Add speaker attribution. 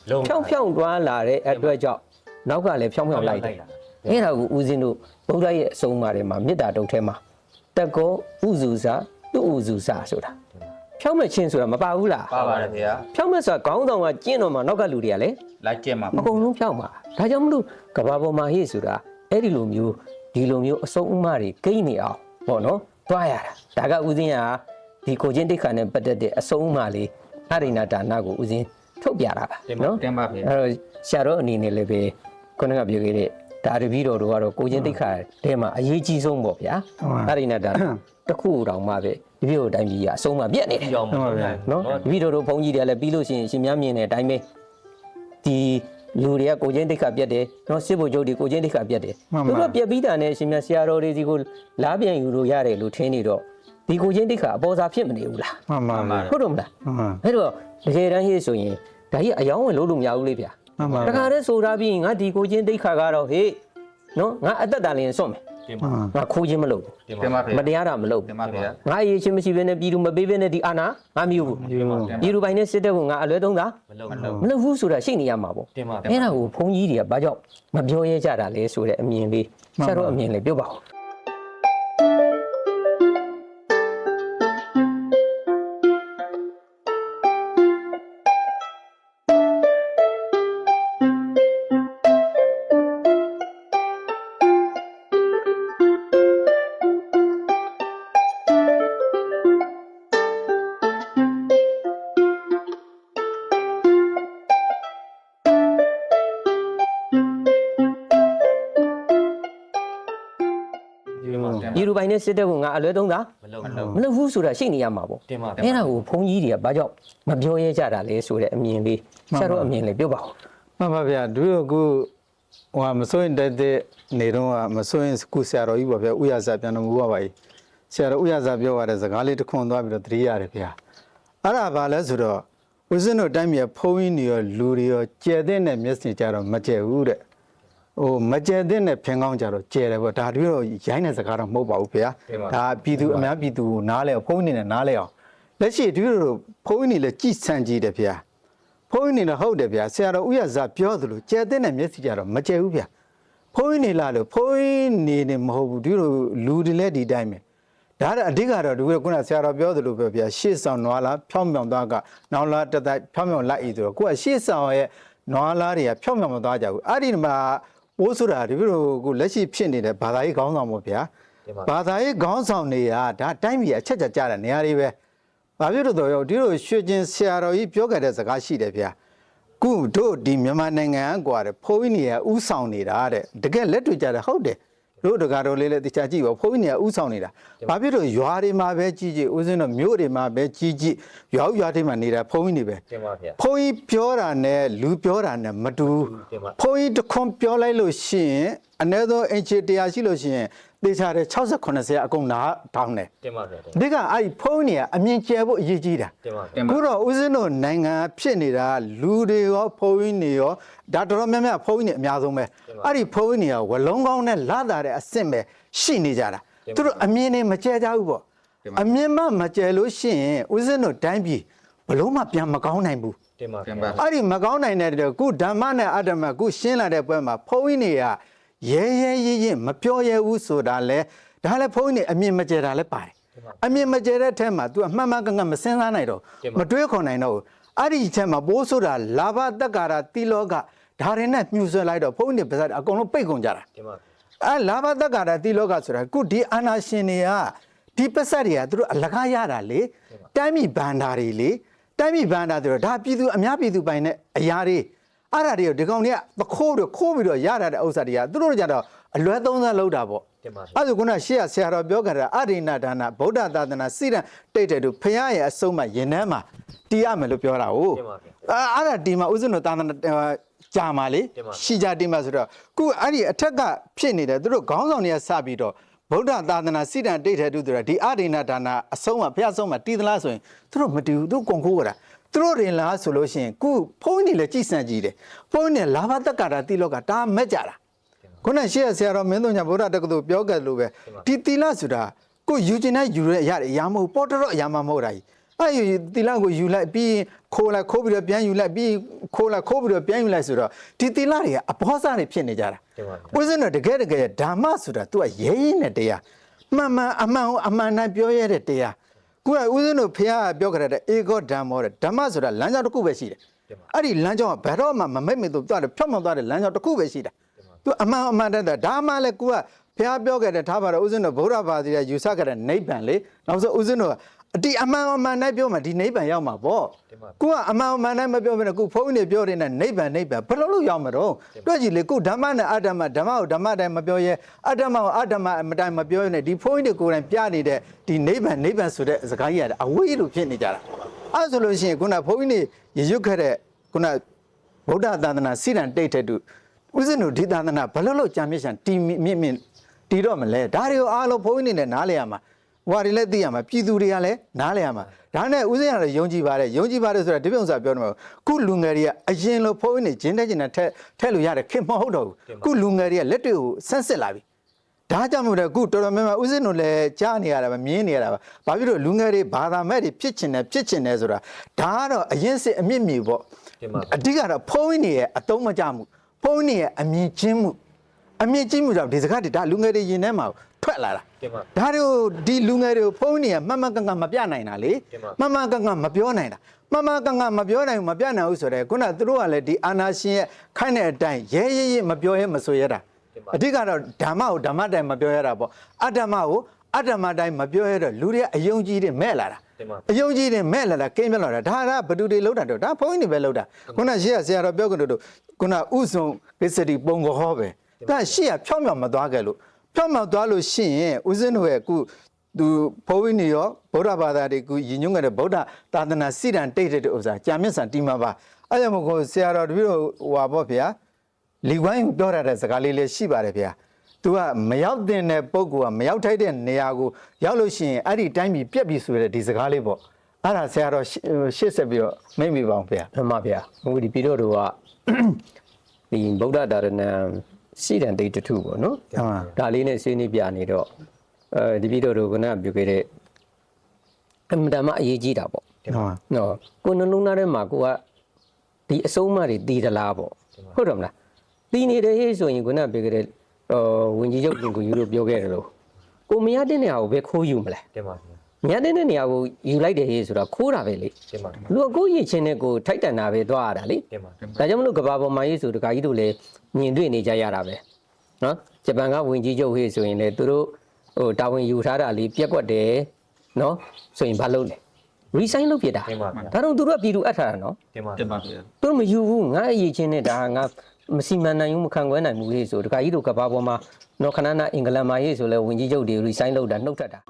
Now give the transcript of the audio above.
Speaker 1: ဖြောင်းဖြောင်းသွားလာတဲ့အတွက်ကြောင့်နောက်ကလည်းဖြောင်းဖြောင်းလိုက်တယ်အဲ့ဒါကိုဦးဇင်းတို့ဗုဒ္ဓရဲ့အဆုံးအမတွေမှာမေတ္တာတုတ်ထဲမှာတက်ကောဥစုစာသူ့ဥစုစာဆိုတာဖြောင်းမဲ့ချင်းဆိုတာမပါဘူးလား
Speaker 2: ပါပါတယ်ဗျာ
Speaker 1: ဖြောင်းမဲ့ဆိုတာခေါင်းဆောင်ကကျင့်တော်မှာနောက်ကလူတွေကလည်း
Speaker 2: လိုက်ကျက်မှာ
Speaker 1: အကုန်လုံးဖြောင်းပါဒါကြောင့်မလို့ကဘာပေါ်မှာဟိဆိုတာအဲ့ဒီလိုမျိုးဒီလိုမျိုးအဆုံးအမတွေကိန်းနေအောင်ပေါ့နော်တွားရတာဒါကဦးဇင်းကဒီကိုချင်းတိခါနဲ့ပတ်သက်တဲ့အဆုံးအမလေးအရိဏဒါနကိုဦးဇင်းထုတ်ပြတာပါနော်
Speaker 2: တင်ပါဗျာ
Speaker 1: အဲ့တော့ဆရာတော်အနေနဲ့လည်းပဲခုနကပြောခဲ့တဲ့ဒါတပည့်တော်တို့ကတော့ကိုချင်းတိခါတဲမှာအရေးကြီးဆုံးပေါ့ဗျာအရိဏဒါနတစ်ခုတောင်မှပဲဒီပြို့တိုင်းပြည်ကအဆုံးအမပြတ်နေတယ်နော်တပည့်တော်တို့ဘုန်းကြီးတွေကလည်းပြီးလို့ရှိရင်ရှင်များမြင်တဲ့အတိုင်းပဲဒီလူတွေကကိုချင်းတိခါပြတ်တယ်နော်စစ်ဘုတ်ချုပ်တွေကိုချင်းတိခါပြတ်တယ်သူတို့ပြက်ပြီးတာနဲ့ရှင်များဆရာတော်တွေဒီကိုလားပြန်ယူလို့ရတယ်လို့ထင်နေတော့ဒီကိုချင်းတိခါအပေါ်စားဖြစ်မနေဘူးလား
Speaker 3: မှန်ပါ
Speaker 1: ဟုတ်တော့မလားအဲ့တော့တကယ်တမ်းရေးဆိုရင်ဒါကြီးအယောင်းဝင်လို့မရဘူးလေဗျာတခါတည်းဆိုထားပြီးငါဒီကိုချင်းတိခါကတော့ဟေးနော်ငါအသက်တာလင်းစွန့်မယ်ငါခိုးခြင်းမလုပ်ဘူး
Speaker 2: တင်ပါဗျာ
Speaker 1: မတရားတာမလုပ်
Speaker 2: တင်ပါဗျာ
Speaker 1: ငါအရေးချင်းမရှိဘဲနဲ့ပြည်သူမပေးဘဲနဲ့ဒီအာဏာငါမယူဘူးပြည်သူပိုင်းနဲ့စစ်တပ်ကငါအလွဲသုံးတာမလုပ်ဘူးဆိုတာရှိနေရမှာပေါ့အဲ့ဒါကိုဘုန်းကြီးတွေကဘာကြောင့်မပြောရဲကြတာလဲဆိုတဲ့အမြင်လေးဆရာတို့အမြင်လေးပြောပါဦးပြည်သူပိုင်းနဲ့စစ်တပ်ကငါအလွဲသုံးတာမလုပ်ဘူးဆိုတာရှိနေရမှာပေါ့အဲ့ဒါကိုဘုန်းကြီးတွေကဘာကြောင့်မပြောရဲကြတာလဲဆိုတဲ့အမြင်လေးဆရာတို့အမြင်လေးပြောပါဦး
Speaker 3: မှန်ပါဗျာသူတို့ကဟိုမစိုးရင်တဲ့နေတော့မစိုးရင်ကုဆရာတော်ကြီးပါဗျာဥရစာပြန်တော်မူပါပါကြီးဆရာတော်ဥရစာပြောရတဲ့စကားလေးတစ်ခွန်းသွားပြီးတော့တတိရတယ်ဗျာအဲ့ဒါဘာလဲဆိုတော့ဦးဇင်းတို့တိုင်းပြည်ဖုံးကြီးနေရောလူတွေရောကျဲတဲ့နဲ့မျက်စိကြတော့မကျဲဘူးတဲ့ဟိုမကျဲတဲ့နဲ့ဖင်ကောင်းကြတော့ကျဲတယ်ပေါ့ဒါတို့တော့ရိုင်းတဲ့စကားတော့မဟုတ်ပါဘူးဗျာဒါပြည်သူအများပြည်သူကိုနားလဲဖုံးနေနဲ့နားလဲအောင်လက်ရှိတို့ဖုံးနေလဲကြည်ဆန်ကြည့်တယ်ဗျာဖုံးနေလည်းဟုတ်တယ်ဗျာဆရာတော်ဥရဇာပြောသလိုကျဲတဲ့နဲ့မျက်စိကြတော့မကျဲဘူးဗျာဖုံးနေလာလို့ဖုံးနေမဟုတ်ဘူးတို့လူတွေလည်းဒီတိုင်းပဲဒါအဓိကတော့တို့ကခုနဆရာတော်ပြောသလိုပဲဗျာရှေ့ဆောင်နွားလားဖြောင်းမြောင်သွားကနောက်လာတက်တက်ဖြောင်းမြောင်လိုက်ဤဆိုတော့ကိုကရှေ့ဆောင်ရဲ့နွားလားတွေကဖြောင်းမြောင်မသွားကြဘူးအဲ့ဒီမှာပိုးဆိုတာတို့ကိုလက်ရှိဖြစ်နေတဲ့ဘာသာရေးခေါင်းဆောင်ပေါ့ဗျာဘာသာရေးခေါင်းဆောင်တွေကဒါတိုင်းပြည်အချက်ကြတဲ့နေရာတွေပဲဘာဖြစ်လို့တော့ရောဒီလိုရွှေကျင်ဆရာတော်ကြီးပြောခဲ့တဲ့စကားရှိတယ်ဗျာခုတို့ဒီမြန်မာနိုင်ငံကွာတဲ့ဘုန်းကြီးတွေကဥဆောင်နေတာတဲ့တကယ်လက်တွေ့ကြတယ်ဟုတ်တယ်တို့တကားတော်လေးလည်းတခြားကြည့်ပါဘုန်းကြီးတွေကဥဆောင်နေတာဘာဖြစ်လို့ရွာတွေမှာပဲကြီးကြီးဦးစင်းတို့မြို့တွေမှာပဲကြီးကြီးရွာတွေမှာနေတာဘုန်းကြီးတွေပဲဘုန်းကြီးပြောတာနဲ့လူပြောတာနဲ့မတူဘုန်းကြီးတခွန်းပြောလိုက်လို့ရှိရင်အနည်းဆုံးအင်ချီ100ရှိလို့ရှိရင်သေချာတဲ့60 90အကုန်နာတောင်းတယ်တင်ပါဗျာဒီကအဲ့ဒီဖုန်းကြီးကအမြင်ကျဲဖို့အရေးကြီးတာခုတော့ဦးစင်းတို့နိုင်ငံဖြစ်နေတာလူတွေရောဖုန်းကြီးတွေရောဒါတော်တော်များများဖုန်းကြီးတွေအများဆုံးပဲအဲ့ဒီဖုန်းကြီးတွေကဝလုံးကောင်းနဲ့လာတာတဲ့အဆင့်ပဲရှိနေကြတာသူတို့အမြင်တွေမကျဲကြဘူးပေါ့အမြင်မကျဲလို့ရှိရင်ဦးစင်းတို့တိုင်းပြည်ဘလုံးမပြန်မကောင်းနိုင်ဘူးတင်ပါအဲ့ဒီမကောင်းနိုင်တဲ့ခုဓမ္မနဲ့အတ္တမခုရှင်းလာတဲ့ပွဲမှာဖုန်းကြီးတွေကရဲရင်မပြောရဲဘူးဆိုတာလဲဒါလည်းဘုန်းကြီးနေအမြင်မကျဲတာလည်းပါတယ်အမြင်မကျဲတဲ့ထဲမှာ तू အမှန်မှန်ကန်ကန်မစင်းစားနိုင်တော့မတွေးခေါ်နိုင်တော့ဘူးအဲ့ဒီထဲမှာပိုးဆိုတာလာဘတက္ကာရတိလောကဒါတွေနဲ့မြူဆွဲလိုက်တော့ဘုန်းကြီးနေပါစအကုန်လုံးပိတ်ကုန်ကြတာအဲ့လာဘတက္ကာရတိလောကဆိုတာခုဒီအာနာရှင်တွေကဒီပစက်တွေကသူတို့အလကားရတာလေတိုင်းပြည်ဘန္တာတွေလေတိုင်းပြည်ဘန္တာဆိုတော့ဒါပြည်သူအများပြည်သူပိုင်တဲ့အရာတွေအဲ့ဒါတွေကိုဒီကောင်တွေကသခိုးတွေခိုးပြီးတော့ရတာတဲ့ဥစ္စာတွေကသူတို့ကြတော့အလွဲသုံးစားလောက်တာပေါ့အဲ့ဒါကရှေ့ကဆရာတော်ပြောကြတာအရိဏဒါနဗုဒ္ဓသာသနာစိရန်တိတ်တဲ့သူဖရာရဲ့အဆုံးမရင်ထဲမှာတီးရမယ်လို့ပြောတာဟုတ်အဲ့ဒါတီးမှာဥစဉ်တို့သာသနာကြာမှာလေရှိကြတီးမှာဆိုတော့ခုအဲ့ဒီအထက်ကဖြစ်နေတယ်သူတို့ခေါင်းဆောင်တွေကစပြီးတော့ဗုဒ္ဓသာသနာစိရန်တိတ်တဲ့သူဆိုတာဒီအရိဏဒါနအဆုံးမဖရာဆုံးမတီးသလားဆိုရင်သူတို့မတီးဘူးသူကုန်ခိုးကြတာသူတို့ရင်လားဆိုလို့ရှိရင်ခုဖုန်းကြီးလည်းကြည်စံကြည့်တယ်ဖုန်းကြီးလာဘတက္ကာတာတိလောကဒါမက်ကြတာခုနရှေ့ဆရာတော်မင်းတို့ညာဗုဒ္ဓတက္ကသိုလ်ပြောခဲ့လို့ပဲဒီတိလဆိုတာကိုယူကျင်တဲ့ယူရရအရာမဟုတ်ပေါ်တော့အရာမမဟုတ်တာကြီး အဲ့တီလာကိုယူလိုက်ပြီးခိုးလိုက်ခိုးပြီးတော့ပြန်ယူလိုက်ပြီးခိုးလိုက်ခိုးပြီးတော့ပြန်ယူလိုက်ဆိုတော့ဒီတီလာတွေကအဘောစားတွေဖြစ်နေကြတာဦးဇင်းတို့တကယ်ဓမ္မဆိုတာ तू ကရဲရဲနဲ့တရားမှန်မှန်အမှန်နိုင်ပြောရတဲ့တရားကိုကဦးဇင်းတို့ဖះပြောကြတဲ့အေကောဓမ္မောတဲ့ဓမ္မဆိုတာလမ်းကြောင်းတစ်ခုပဲရှိတယ်အဲ့ဒီလမ်းကြောင်းကဘယ်တော့မှမမိတ်မိတ်သွားတယ်ဖြောက်မှောက်သွားတဲ့လမ်းကြောင်းတစ်ခုပဲရှိတာ तू အမှန်တည်းဒါမှလည်းကိုကဖះပြောကြတဲ့ထားပါတော့ဦးဇင်းတို့ဗုဒ္ဓဘာသာယူဆကြတဲ့နိဗ္ဗာန်လေနောက်ဆိုဦးဇင်းတို့ဒီအမှန်နိုင်ပြောမှဒီနိဗ္ဗာန်ရောက်မှာပေါ့ကိုကအမှန်နိုင်မပြောဘဲနဲ့ကိုဘုန်းကြီးတွေပြောနေတဲ့နိဗ္ဗာန်ဘယ်လိုလုပ်ရောက်မှာတော့တွေ့ကြည့်လေကိုဓမ္မနဲ့အတ္တမဓမ္မကိုဓမ္မတိုင်းမပြောရဲအတ္တမကိုအတ္တမမတိုင်းမပြောရဲနဲ့ဒီဘုန်းကြီးတွေကိုယ်တိုင်ပြနေတဲ့ဒီနိဗ္ဗာန်ဆိုတဲ့စကားကြီးကအဝေးလိုဖြစ်နေကြတာအဲဆိုလို့ရှိရင်ခုနဘုန်းကြီးတွေရရွတ်ခဲ့တဲ့ခုနဗုဒ္ဓသာသနာစိရန်တိတ်တဲ့သူဥစဉ်တို့ဒီသာသနာဘယ်လိုလုပ်ကြာမြင့်ရှံတီမြင့်တီတော့မလဲဒါတွေကိုအားလုံးဘုန်းကြီးတွေနဲ့နားလည်ရမှာဟွာတွေလည်းသိရမှာပြည်သူတွေကလည်းနားလည်ရမှာဒါနဲ့ဦးစင်းရတယ်ယုံကြည်ပါတယ်ဆိုတာဒီပြုံးစာပြောနေမှာခုလူငယ်တွေကအရင်လိုဖုန်းနေဂျင်းတဲ့ဂျင်းနဲ့ထက်လို့ရတယ်ခင်မဟုတ်တော့ဘူးခုလူငယ်တွေကလက်တွေကိုဆန်းစစ်လာပြီဒါကြောင့်မို့လဲခုတော်တော်များများဦးစင်းတို့လည်းကြားနေရတာပဲမြင်နေရတာပါဘာဖြစ်လို့လူငယ်တွေဘာသာမဲ့တွေဖြစ်ချင်တယ်ဆိုတာဒါကတော့အရင်စစ်အမြင့်မြေပေါ့အဓိကတော့ဖုန်းနေရဲ့အတုံးမကြမှုဖုန်းနေရဲ့အမြင်ချင်းမှုကြောင့်ဒီစကားတွေဒါလူငယ်တွေရင်ထဲမှာထွက်လာတာဒါတွေကိုဒီလူငယ်တွေကိုဖုန်းနေရမှန်ကန်မပြနိုင်တာလေမှန်ကန်မပြောနိုင်တာမှန်ကန်မပြောနိုင်ဘူးမပြနိုင်ဘူးဆိုတော့ခုနသူတို့ကလည်းဒီအာနာရှင်ရဲ့ခိုင်းတဲ့အတိုင်းရဲမပြောရဲမဆိုရတာအဓိကတော့ဓမ္မကိုဓမ္မတိုင်းမပြောရတာပေါ့အတ္တမကိုအတ္တမတိုင်းမပြောရတော့လူတွေကအယုံကြည်တွေမဲ့လာတာအယုံကြည်တွေမဲ့လာတာကင်းပြလာတာဒါကဘသူတွေလောက်တာတော့ဒါဖုန်းကြီးတွေပဲလောက်တာခုနရှေ့ကဆရာတော်ပြောကြလို့ခုနဥဆုံပစ္စတိပုံကဟောပဲဒါရှေ့ကဖြောင်းမြောင်မသွားခဲ့လို့ဖြောင်းမြောင်သွားလို့ရှိရင်ဦးဇင်းတို့ရဲ့အခုသူဘုန်းကြီးတွေရောဗုဒ္ဓဘာသာတွေကရည်ညွှန်းခဲ့တဲ့ဗုဒ္ဓသာသနာစိတ္တန်တိတ်တဲ့ဥစ္စာကြာမြင့်စံတီမှာပါအဲ့ကြောင့်မို့ကိုဆရာတော်တပည့်တော်ဟွာပေါ့ဗျာလီဝိုင်းပြောရတဲ့စကားလေးလည်းရှိပါတယ်ဗျာသူကမရောက်တဲ့ပုဂ္ဂိုလ်ကမရောက်ထိုက်တဲ့နေရာကိုရောက်လို့ရှိရင်အဲ့ဒီတိုင်းပြည်ပြက်ပြီဆိုရတဲ့ဒီစကားလေးပေါ့အဲ့ဒါဆရာတော်ရှေ့ဆက်ပြီးတော့မိတ်မိပါအောင်ဗျာ
Speaker 1: မှန်ပါဗျာဟိုဒီပြည်တော်တို့ကဒီဗုဒ္ဓဒါရဏံစိတ္တန်တိတ်တထုပေါ့နော်ဒါလေးနဲ့ဆွေးနွေးပြနေတော့ဒီပြည်တော်တို့ကပြောခဲ့တဲ့အမှန်တမ်းအရေးကြီးတာပေါ့နော်ကိုနှလုံးသားထဲမှာကိုကဒီအဆုံးအမတွေတည်သလားပေါ့ဟုတ်တယ်မလားတည်နေတယ်ဟေ့ဆိုရင်ခုနပြောခဲ့တဲ့ဝင်ကြီးချုပ်တင်ကိုယူလို့ပြောခဲ့တယ်လို့ကိုမရတဲ့နေရာကိုပဲခိုးယူမလဲ
Speaker 2: တင်ပါဗျာ
Speaker 1: မရတဲ့နေရာကိုယူလိုက်တယ်ဟေ့ဆိုတာခိုးတာပဲလေ
Speaker 2: တင်ပါ
Speaker 1: လူကကိုရည်ချင်းနဲ့ကိုထိုက်တန်တာပဲသွားရတာလေ
Speaker 2: တင်ပါ
Speaker 1: ဒါကြောင့်မလို့ကဘာပေါ်မှာရေးဆိုတခါကြီးတို့လည်းမြင်တွေ့နေကြရတာပဲနော်ဂျပန်ကဝင်ကြီးချုပ်ဟေ့ဆိုရင်လေသူတို့တာဝန်ယူထားတာလေးပြက်ကွက်တယ်နော်ဆိုရင်ဘာလုပ်လဲ resign လုပ်ပြတာဒါတော့သူတို့ကပြည်သူအပ်ထားတာနော်
Speaker 2: တင်ပါဗျာ
Speaker 1: သူတို့မယူဘူးငါအရေးချင်းနဲ့ဒါငါမစီမံနိုင်ဘူးမခံခွဲနိုင်ဘူးဟေ့ဆိုတခါကြီးတို့ကဘာပေါ်မှာနော်ခဏနာအင်္ဂလန်မှာရေးဆိုလဲဝင်ကြီးချုပ်တွေ resign လုပ်တာနှုတ်ထက်တာ